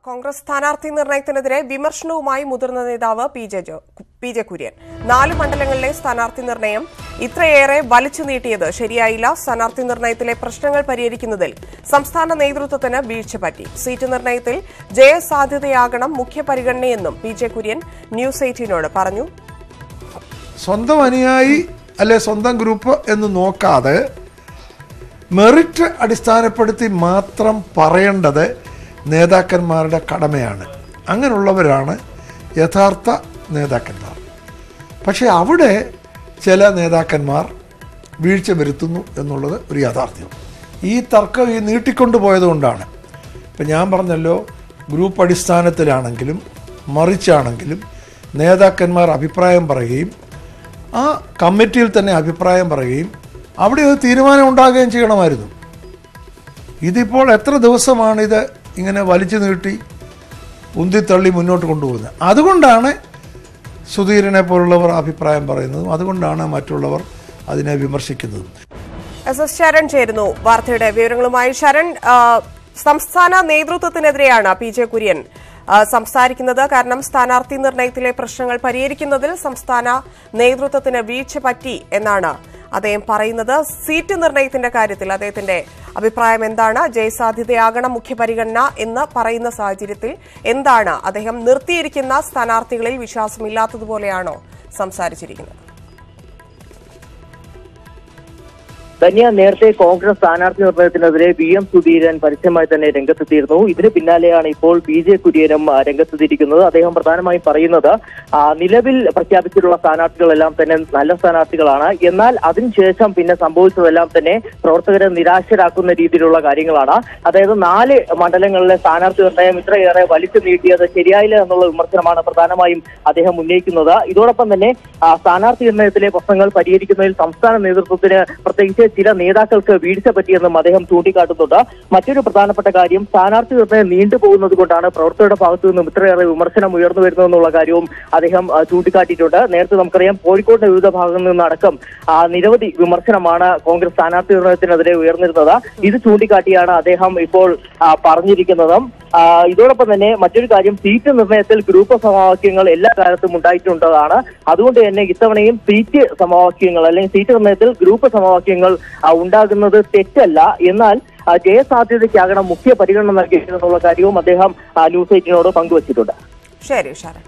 കോൺഗ്രസ് സ്ഥാനാർത്ഥി നിർണയത്തിനെതിരെ വിമർശനവുമായി മുതിർന്ന നേതാവ് പി ജെ കുര്യൻ. 4 മണ്ഡലങ്ങളിലെ സ്ഥാനാർത്ഥി നിർണയം ഇത്രയേറെ വലിച്ചു നീട്ടിയത് ശരിയായില്ല. സ്ഥാനാർത്ഥി നിർണയത്തിലെ പ്രശ്നങ്ങൾ പരിഹരിക്കുന്നതിൽ സംസ്ഥാന നേതൃത്വത്തിന് വീഴ്ച പറ്റി. സീറ്റ് നിർണയത്തിൽ ജയസാധ്യതയാകണം മുഖ്യ പരിഗണനയെന്നും പി ജെ കുര്യൻ ന്യൂസ് 18നോട് പറഞ്ഞു. സ്വന്തം അനുയായി അല്ലെ സ്വന്തം ഗ്രൂപ്പ് എന്ന് നോക്കാതെ മെറിറ്റ് അടിസ്ഥാനപ്പെടുത്തി മാത്രം പറയേണ്ടത് നേതാക്കന്മാരുടെ കടമയാണ്. അങ്ങനെയുള്ളവരാണ് യഥാർത്ഥ നേതാക്കന്മാർ. പക്ഷേ അവിടെ ചില നേതാക്കന്മാർ വീഴ്ച വരുത്തുന്നു എന്നുള്ളത് ഒരു യാഥാർത്ഥ്യം. ഈ തർക്കം നീട്ടിക്കൊണ്ടുപോയതുകൊണ്ടാണ്. ഇപ്പം ഞാൻ പറഞ്ഞല്ലോ, ഗ്രൂപ്പ് അടിസ്ഥാനത്തിലാണെങ്കിലും മറിച്ചാണെങ്കിലും നേതാക്കന്മാർ അഭിപ്രായം പറയുകയും ആ കമ്മിറ്റിയിൽ തന്നെ അഭിപ്രായം പറയുകയും അവിടെ ഒരു തീരുമാനം ഉണ്ടാകുകയും ചെയ്യണമായിരുന്നു. ഇതിപ്പോൾ എത്ര ദിവസമാണിത് ഇങ്ങനെ വലിച്ചു നീട്ടി ഉന്തിത്തള്ളി മുന്നോട്ട് കൊണ്ടുപോകുന്നത്. അതുകൊണ്ടാണ് സുധീരനെ പോലുള്ളവർ അഭിപ്രായം പറയുന്നതും അതുകൊണ്ടാണ് മറ്റുള്ളവർ അതിനെ വിമർശിക്കുന്നതും. എസ് ശരൺ ചേരുന്നു വാർത്തയുടെ വിവരങ്ങളുമായി. ശരൺ, സംസ്ഥാന നേതൃത്വത്തിനെതിരെയാണ് പി ജെ കുര്യൻ സംസാരിക്കുന്നത്. കാരണം സ്ഥാനാർത്ഥി നിർണയത്തിലെ പ്രശ്നങ്ങൾ പരിഹരിക്കുന്നതിൽ സംസ്ഥാന നേതൃത്വത്തിന് വീഴ്ച പറ്റി എന്നാണ് അദ്ദേഹം പറയുന്നത്. സീറ്റ് നിർണയത്തിന്റെ കാര്യത്തിൽ അദ്ദേഹത്തിന്റെ അഭിപ്രായം എന്താണ്? ജയസാധ്യതയാകണം മുഖ്യപരിഗണന എന്ന് പറയുന്ന സാഹചര്യത്തിൽ എന്താണ് അദ്ദേഹം നിർത്തിയിരിക്കുന്ന സ്ഥാനാർത്ഥികളിൽ വിശ്വാസമില്ലാത്തതുപോലെയാണോ സംസാരിച്ചിരിക്കുന്നത്? ധന്യ, നേരത്തെ കോൺഗ്രസ് സ്ഥാനാർത്ഥി നിർണയത്തിനെതിരെ VM സുധീരൻ പരസ്യമായി തന്നെ രംഗത്തെത്തിയിരുന്നു. ഇതിന് പിന്നാലെയാണ് ഇപ്പോൾ പി ജെ കുര്യനും രംഗത്തെത്തിയിരിക്കുന്നത്. അദ്ദേഹം പ്രധാനമായും പറയുന്നത് നിലവിൽ പ്രഖ്യാപിച്ചിട്ടുള്ള സ്ഥാനാർത്ഥികളെല്ലാം തന്നെ നല്ല സ്ഥാനാർത്ഥികളാണ്. എന്നാൽ അതിനുശേഷം പിന്നെ സംഭവിച്ചതെല്ലാം തന്നെ പ്രവർത്തകരെ നിരാശരാക്കുന്ന രീതിയിലുള്ള കാര്യങ്ങളാണ്. അതായത് 4 മണ്ഡലങ്ങളിലെ സ്ഥാനാർത്ഥി നിർണയം ഇത്രയേറെ വലിച്ചു നീട്ടിയത് ശരിയായില്ല എന്നുള്ള വിമർശനമാണ് പ്രധാനമായും അദ്ദേഹം ഉന്നയിക്കുന്നത്. ഇതോടൊപ്പം തന്നെ സ്ഥാനാർത്ഥി നിർണയത്തിലെ പ്രശ്നങ്ങൾ പരിഹരിക്കുന്നതിൽ സംസ്ഥാന നേതൃത്വത്തിന് പ്രത്യേകിച്ച് ചില നേതാക്കൾക്ക് വീഴ്ച പറ്റിയെന്നും അദ്ദേഹം ചൂണ്ടിക്കാട്ടുന്നുണ്ട്. മറ്റൊരു പ്രധാനപ്പെട്ട കാര്യം, സ്ഥാനാർത്ഥി നിർണയം നീണ്ടുപോകുന്നത് കൊണ്ടാണ് പ്രവർത്തകരുടെ ഭാഗത്തു നിന്നും ഇത്രയേറെ വിമർശനം ഉയർന്നു വരുന്നതെന്നുള്ള കാര്യവും അദ്ദേഹം ചൂണ്ടിക്കാട്ടിയിട്ടുണ്ട്. നേരത്തെ നമുക്കറിയാം, കോഴിക്കോടിന്റെ വിവിധ ഭാഗങ്ങളിൽ നിന്നടക്കം നിരവധി വിമർശനമാണ് കോൺഗ്രസ് സ്ഥാനാർത്ഥി നിർണയത്തിനെതിരെ ഉയർന്നിരുന്നത്. ഇത് ചൂണ്ടിക്കാട്ടിയാണ് അദ്ദേഹം ഇപ്പോൾ പറഞ്ഞിരിക്കുന്നതും. ഇതോടൊപ്പം തന്നെ മറ്റൊരു കാര്യം, സീറ്റ് നിർണയത്തിൽ ഗ്രൂപ്പ് സമവാക്യങ്ങൾ എല്ലാ കാലത്തും ഉണ്ടായിട്ടുള്ളതാണ്. അതുകൊണ്ട് തന്നെ ഇത്തവണയും സീറ്റ് സമവാക്യങ്ങൾ അല്ലെങ്കിൽ സീറ്റ് നിർണയത്തിൽ ഗ്രൂപ്പ് സമവാക്യങ്ങൾ ഉണ്ടാകുന്നത് തെറ്റല്ല. എന്നാൽ ജയസാധ്യതയ്ക്കാകണം മുഖ്യ പരിഗണന നൽകിയിട്ടുള്ള കാര്യവും അദ്ദേഹം ന്യൂസ് 18നോട് പങ്കുവച്ചിട്ടുണ്ട്. ശരി, ശരൺ.